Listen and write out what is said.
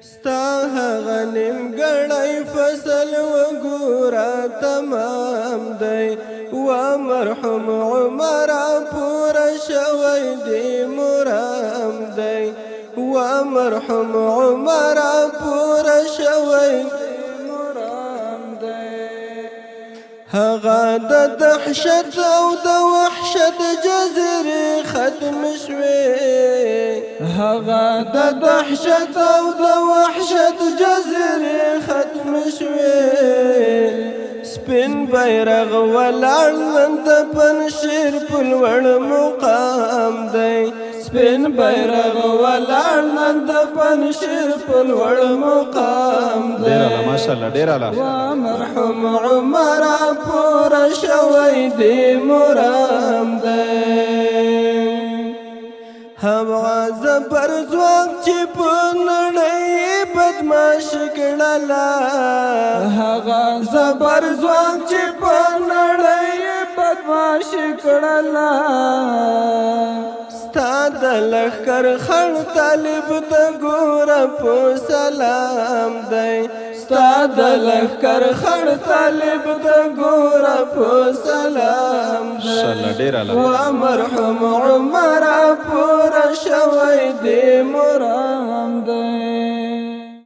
ستا هغه نیمګړی فصل وګوره تمام دی و مرحوم عمر پوره شوی دی مرام دی و مرحوم عمر پوره شوی هغه د دهشت او د وحشت جزیرې ختم شوې هغه د دهشت او د وحشت جزیرې ختم شوې سپین بیرغ ولاړ نن د پنجشیر په لوړ مقام دی سپین بیرغ ولاړ نن د پنجشیر په لوړ مقام دی ډیر اعلی ماشاءالله ډیر اعلی و مرحوم عمر پوره شوی دی مرام دی هغه زبر ځواک چې په نړۍ بدماش کړله هغه زبر ځواک چې په نړۍ بدماش کړله ستا د لښکر خړ طالب ته ګوره په سلام دی ستا د لښکر خړ طالب ته ګوره په سلام دی ماشاءالله ډیر اعلی و مرحوم عمر پوره شوی دی مرام دی